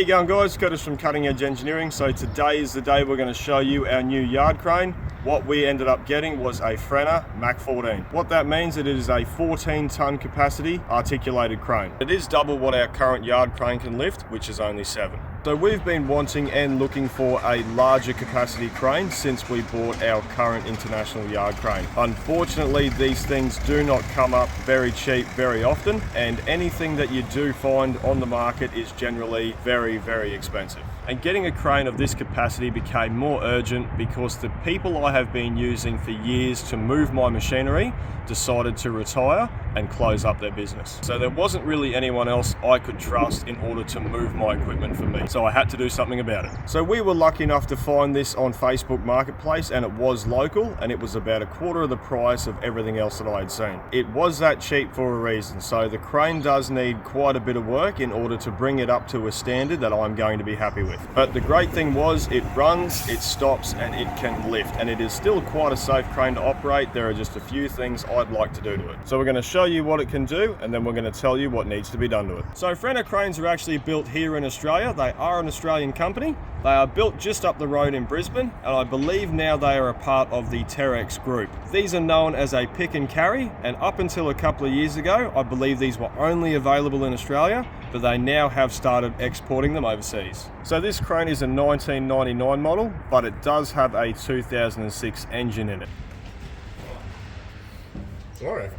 How you going, guys? Curtis from Cutting Edge Engineering. So today is the day we're going to show you our new yard crane. What we ended up getting was a Frenna Mach 14. What that means, it is a 14-ton capacity articulated crane. It is double what our current yard crane can lift, which is only 7. So we've been wanting and looking for a larger capacity crane since we bought our current international yard crane. Unfortunately, these things do not come up very cheap very often, and anything that you do find on the market is generally very, very expensive. And getting a crane of this capacity became more urgent because the people I have been using for years to move my machinery decided to retire and close up their business. So there wasn't really anyone else I could trust in order to move my equipment for me. So I had to do something about it. So we were lucky enough to find this on Facebook Marketplace, and it was local, and it was about a quarter of the price of everything else that I had seen. It was that cheap for a reason. So the crane does need quite a bit of work in order to bring it up to a standard that I'm going to be happy with. But the great thing was it runs, it stops, and it can lift, and it is still quite a safe crane to operate. There are just a few things I'd like to do to it. So we're going to show you what it can do, and then we're going to tell you what needs to be done to it. So Frenna cranes are actually built here in Australia. They are an Australian company. They are built just up the road in Brisbane, and I believe now they are a part of the Terex group. These are known as a pick and carry, and up until a couple of years ago, I believe these were only available in Australia, but they now have started exporting them overseas. So this crane is a 1999 model, but it does have a 2006 engine in it. All right.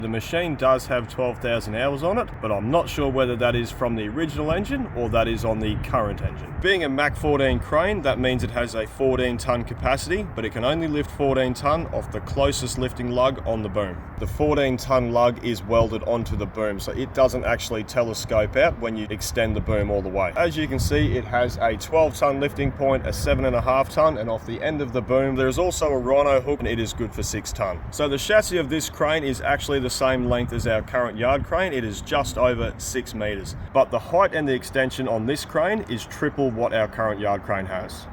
The machine does have 12,000 hours on it, but I'm not sure whether that is from the original engine or that is on the current engine. Being a Mach 14 crane, that means it has a 14-ton capacity, but it can only lift 14 ton off the closest lifting lug on the boom. The 14-ton lug is welded onto the boom, so it doesn't actually telescope out when you extend the boom all the way. As you can see, it has a 12-ton lifting point, a 7.5 ton, and off the end of the boom, there is also a rhino hook, and it is good for 6 ton. So the chassis of this crane is actually the same length as our current yard crane. It is just over 6 meters, but the height and the extension on this crane is triple what our current yard crane has.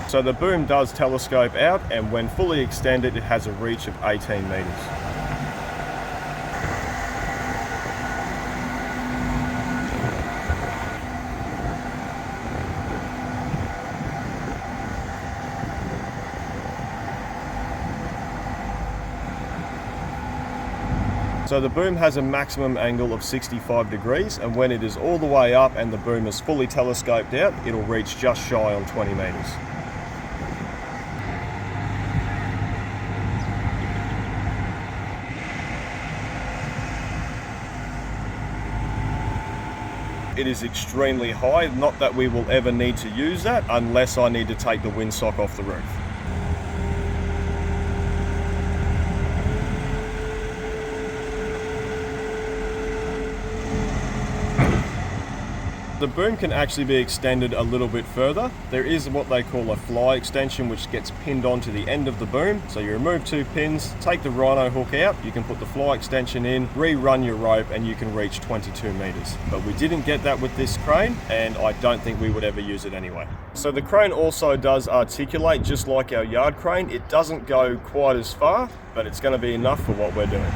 So the boom does telescope out, and when fully extended, it has a reach of 18 meters. So the boom has a maximum angle of 65 degrees, and when it is all the way up and the boom is fully telescoped out, it'll reach just shy on 20 meters. It is extremely high, not that we will ever need to use that unless I need to take the windsock off the roof. The boom can actually be extended a little bit further. There is what they call a fly extension, which gets pinned onto the end of the boom. So you remove 2 pins, take the rhino hook out, you can put the fly extension in, rerun your rope, and you can reach 22 meters. But we didn't get that with this crane, and I don't think we would ever use it anyway. So the crane also does articulate just like our yard crane. It doesn't go quite as far, but it's going to be enough for what we're doing.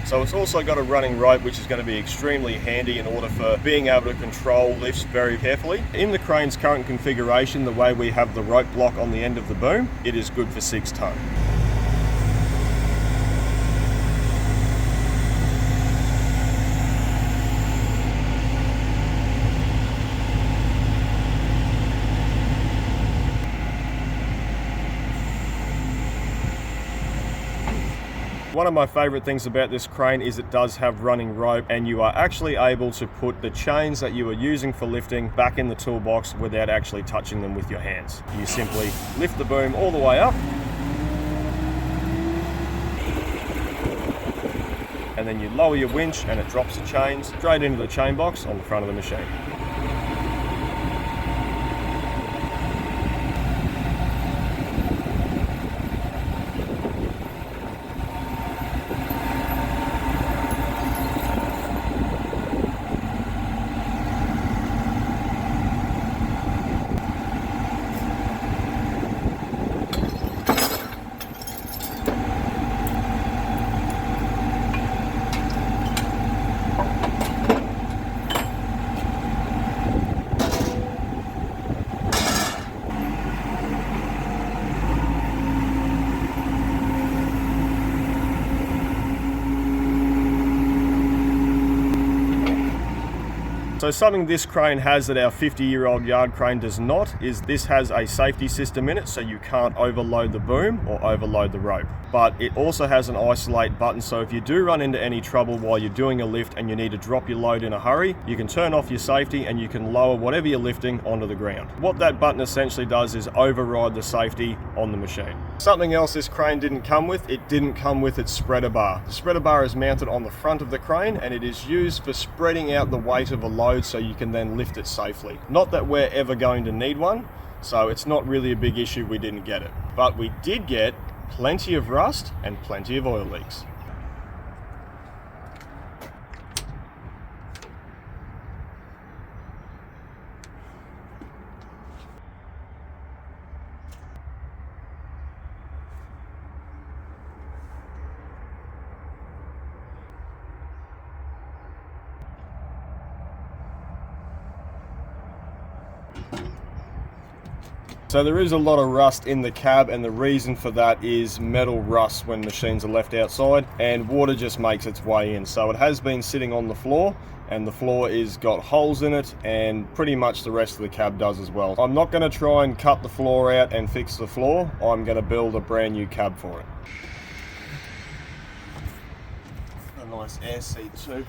So it's also got a running rope, which is going to be extremely handy in order for being able to control lifts very carefully. In the crane's current configuration, the way we have the rope block on the end of the boom, it is good for 6 ton. One of my favorite things about this crane is it does have running rope, and you are actually able to put the chains that you are using for lifting back in the toolbox without actually touching them with your hands. You simply lift the boom all the way up, and then you lower your winch and it drops the chains straight into the chain box on the front of the machine. So something this crane has that our 50-year-old yard crane does not is this has a safety system in it, so you can't overload the boom or overload the rope. But it also has an isolate button, so if you do run into any trouble while you're doing a lift and you need to drop your load in a hurry, you can turn off your safety and you can lower whatever you're lifting onto the ground. What that button essentially does is override the safety on the machine. Something else this crane didn't come with, it didn't come with its spreader bar. The spreader bar is mounted on the front of the crane and it is used for spreading out the weight of a load so you can then lift it safely. Not that we're ever going to need one, so it's not really a big issue we didn't get it. But we did get plenty of rust and plenty of oil leaks. So there is a lot of rust in the cab, and the reason for that is metal rust when machines are left outside and water just makes its way in. So it has been sitting on the floor, and the floor is got holes in it, and pretty much the rest of the cab does as well. I'm not going to try and cut the floor out and fix the floor. I'm going to build a brand new cab for it. A nice air seat too.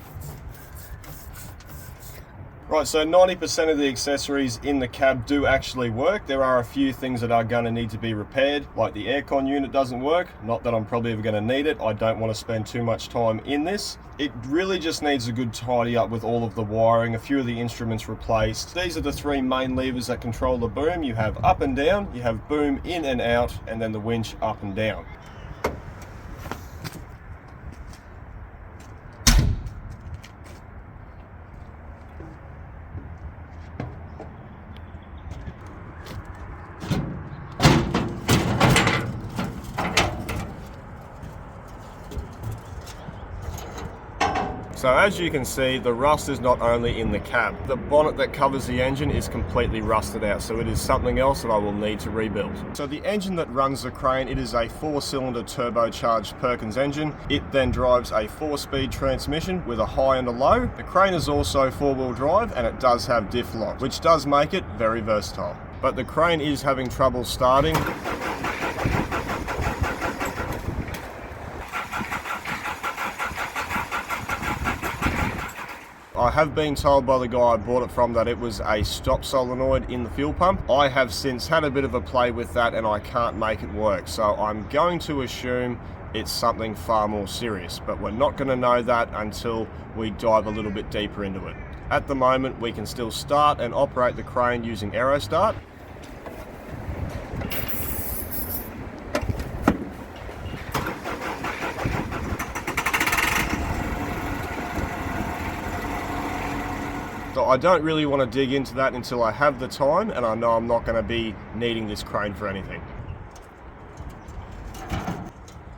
Right, so 90% of the accessories in the cab do actually work. There are a few things that are going to need to be repaired, like the aircon unit doesn't work. Not that I'm probably ever going to need it. I don't want to spend too much time in this. It really just needs a good tidy up with all of the wiring, a few of the instruments replaced. These are the three main levers that control the boom. You have up and down, you have boom in and out, and then the winch up and down. So as you can see, the rust is not only in the cab. The bonnet that covers the engine is completely rusted out, so it is something else that I will need to rebuild. So the engine that runs the crane, it is a 4-cylinder turbocharged Perkins engine. It then drives a 4-speed transmission with a high and a low. The crane is also 4-wheel drive, and it does have diff lock, which does make it very versatile. But the crane is having trouble starting. I have been told by the guy I bought it from that it was a stop solenoid in the fuel pump. I have since had a bit of a play with that and I can't make it work. So I'm going to assume it's something far more serious, but we're not going to know that until we dive a little bit deeper into it. At the moment, we can still start and operate the crane using Aerostart. So I don't really want to dig into that until I have the time and I know I'm not going to be needing this crane for anything.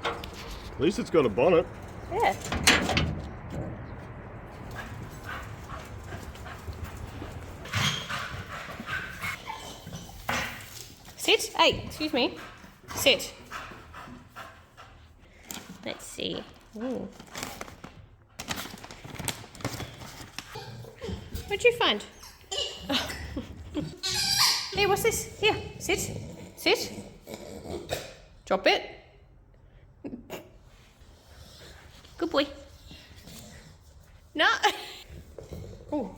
At least it's got a bonnet. Yeah. Sit. Hey, excuse me. Sit. Let's see. Ooh. What'd you find? Hey, what's this? Here, sit. Sit. Drop it. boy. No. Oh.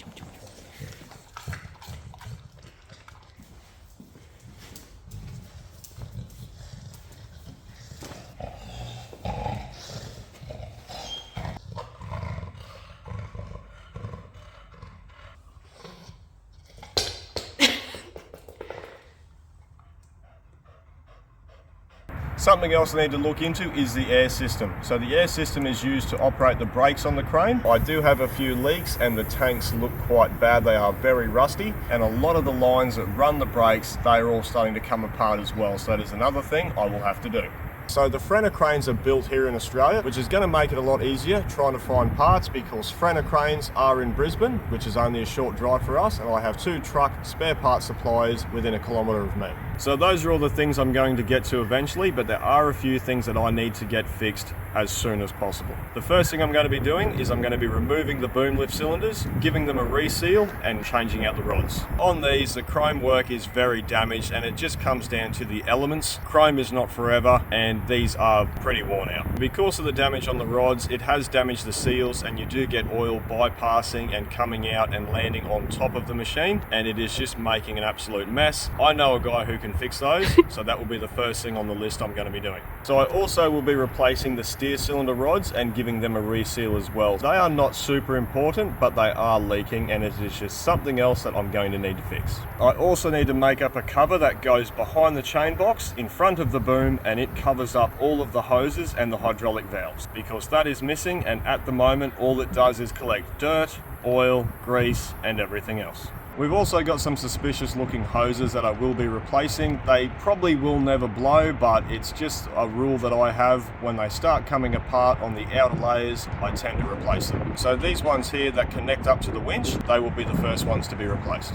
Something else I need to look into is the air system. So the air system is used to operate the brakes on the crane. I do have a few leaks and the tanks look quite bad. They are very rusty, and a lot of the lines that run the brakes, they are all starting to come apart as well. So that is another thing I will have to do. So the Frenna cranes are built here in Australia, which is going to make it a lot easier trying to find parts, because Frenna cranes are in Brisbane, which is only a short drive for us, and I have 2 truck spare parts suppliers within a kilometre of me. So those are all the things I'm going to get to eventually, but there are a few things that I need to get fixed as soon as possible. The first thing I'm going to be doing is I'm going to be removing the boom lift cylinders, giving them a reseal and changing out the rods. On these, the chrome work is very damaged, and it just comes down to the elements. Chrome is not forever, and these are pretty worn out. Because of the damage on the rods, it has damaged the seals, and you do get oil bypassing and coming out and landing on top of the machine, and it is just making an absolute mess. I know a guy who can fix those, so that will be the first thing on the list I'm going to be doing. So I also will be replacing the steer cylinder rods and giving them a reseal as well. They are not super important, but they are leaking, and it is just something else that I'm going to need to fix. I also need to make up a cover that goes behind the chain box in front of the boom, and it covers up all of the hoses and the hydraulic valves, because that is missing, and at the moment all it does is collect dirt, oil, grease and everything else. We've also got some suspicious looking hoses that I will be replacing. They probably will never blow, but it's just a rule that I have. When they start coming apart on the outer layers, I tend to replace them. So these ones here that connect up to the winch, they will be the first ones to be replaced.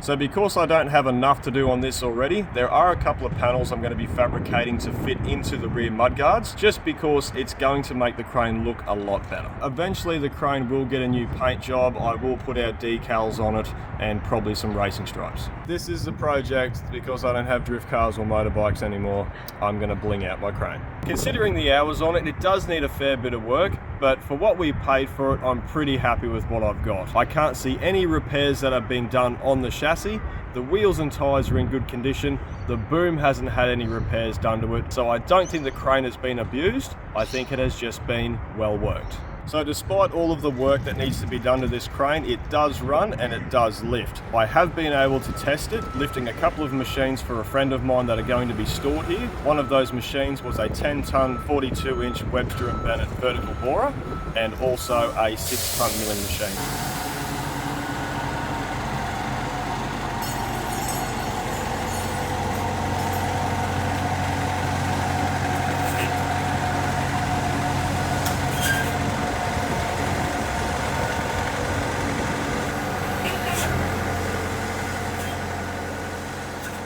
So because I don't have enough to do on this already, there are a couple of panels I'm going to be fabricating to fit into the rear mudguards, just because it's going to make the crane look a lot better. Eventually the crane will get a new paint job. I will put our decals on it and probably some racing stripes. This is the project. Because I don't have drift cars or motorbikes anymore, I'm going to bling out my crane. Considering the hours on it, it does need a fair bit of work, but for what we paid for it, I'm pretty happy with what I've got. I can't see any repairs that have been done on the chassis. The wheels and tyres are in good condition. The boom hasn't had any repairs done to it, so I don't think the crane has been abused. I think it has just been well worked. So despite all of the work that needs to be done to this crane, it does run and it does lift. I have been able to test it, lifting a couple of machines for a friend of mine that are going to be stored here. One of those machines was a 10-ton, 42-inch Webster & Bennett vertical borer, and also a 6-ton milling machine.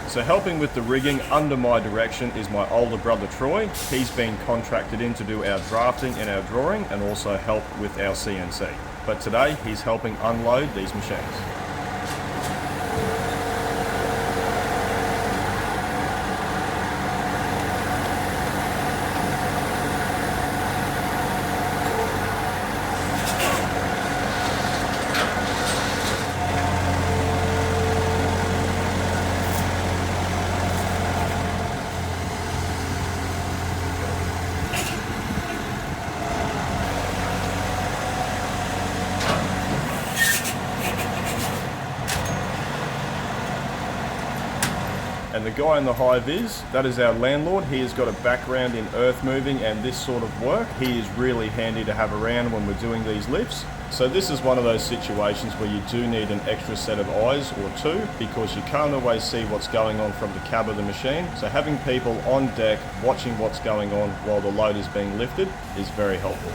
So helping with the rigging under my direction is my older brother Troy. He's been contracted in to do our drafting and our drawing, and also help with our CNC. But today he's helping unload these machines. And the guy in the high vis, that is our landlord. He has got a background in earth moving and this sort of work. He is really handy to have around when we're doing these lifts. So this is one of those situations where you do need an extra set of eyes or two, because you can't always see what's going on from the cab of the machine. So having people on deck watching what's going on while the load is being lifted is very helpful.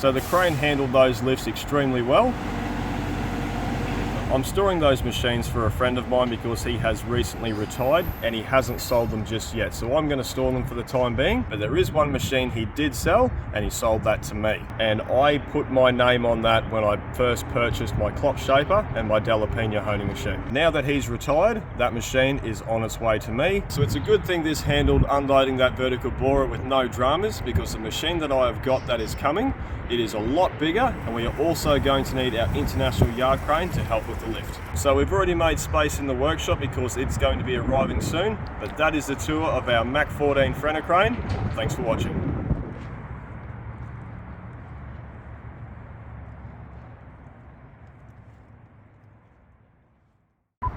So the crane handled those lifts extremely well. I'm storing those machines for a friend of mine because he has recently retired and he hasn't sold them just yet. So I'm going to store them for the time being. But there is one machine he did sell and he sold that to me. And I put my name on that when I first purchased my Clop Shaper and my Delapina honing machine. Now that he's retired, that machine is on its way to me. So it's a good thing this handled unloading that vertical borer with no dramas, because the machine that I have got that is coming, it is a lot bigger, and we are also going to need our international yard crane to help with the lift. So we've already made space in the workshop because it's going to be arriving soon, but that is the tour of our Mach 14 Frenner crane. Thanks for watching.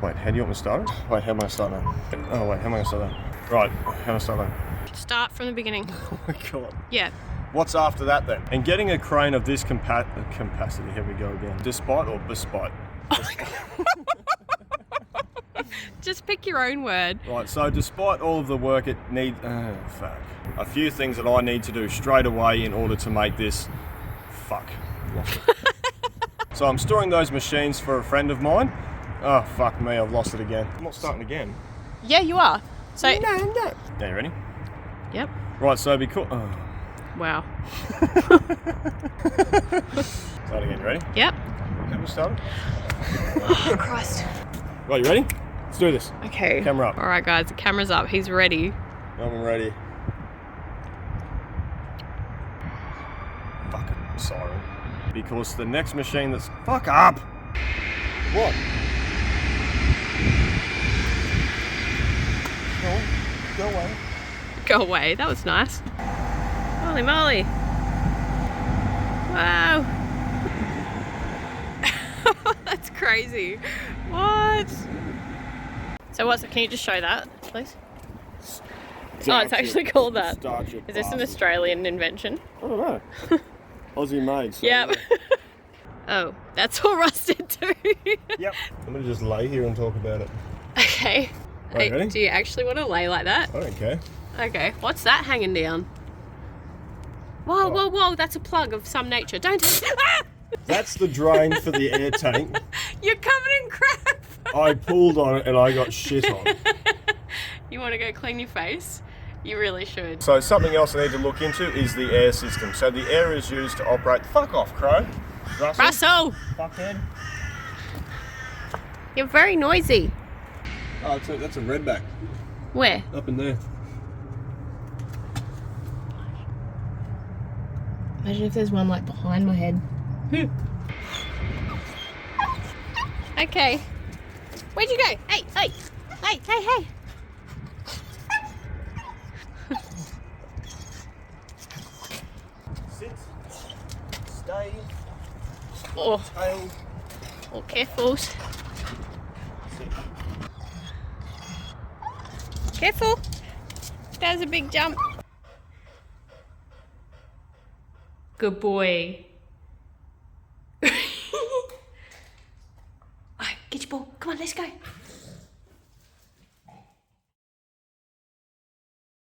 Wait, how do you want me to start it? Wait, how am I going to start that? Oh wait, how am I going to start that? Right, how am I going to start that? Start from the beginning. Oh my god. Yeah. What's after that then? And getting a crane of this capacity, here we go again. Despite or bespite? Just pick your own word. Right, so despite all of the work it needs, a few things that I need to do straight away in order to make this, lost it. So I'm storing those machines for a friend of mine. Oh, fuck me, I've lost it again. I'm not starting again. Yeah, you are. So. No. Yeah, you ready? Yep. Right, so because, Wow. Start again, you ready? Yep. Have we started? Oh, Christ. Right, you ready? Let's do this. Okay. Camera up. All right, guys, the camera's up. He's ready. I'm ready. Fucking siren. Because the next machine that's... Fuck up! What? Go away. Go away. That was nice. Holy moly. Wow. That's crazy. What? So what's it? Can you just show that, please? Oh, it's actually called that. Is this an Australian invention? I don't know. Aussie made. So Yep. Oh, that's all rusted too. Yep. I'm going to just lay here and talk about it. Okay. Right, ready? Do you actually want to lay like that? I don't care. Okay. What's that hanging down? Whoa, whoa, whoa. That's a plug of some nature. Don't touch it. Ah! That's the drain for the air tank. You're covered in crap. I pulled on it and I got shit on. You want to go clean your face? You really should. So something else I need to look into is the air system. So the air is used to operate... Fuck off, Crow. Russell! Fuckhead. You're very noisy. Oh, that's a redback. Where? Up in there. Imagine if there's one like behind my head. Okay. Where'd you go? Hey, hey, hey, hey, hey. Sit. Stay. Oh, Tail. oh, careful. Sit. Careful. That was a big jump. Good boy. Alright, get your ball. Come on, let's go.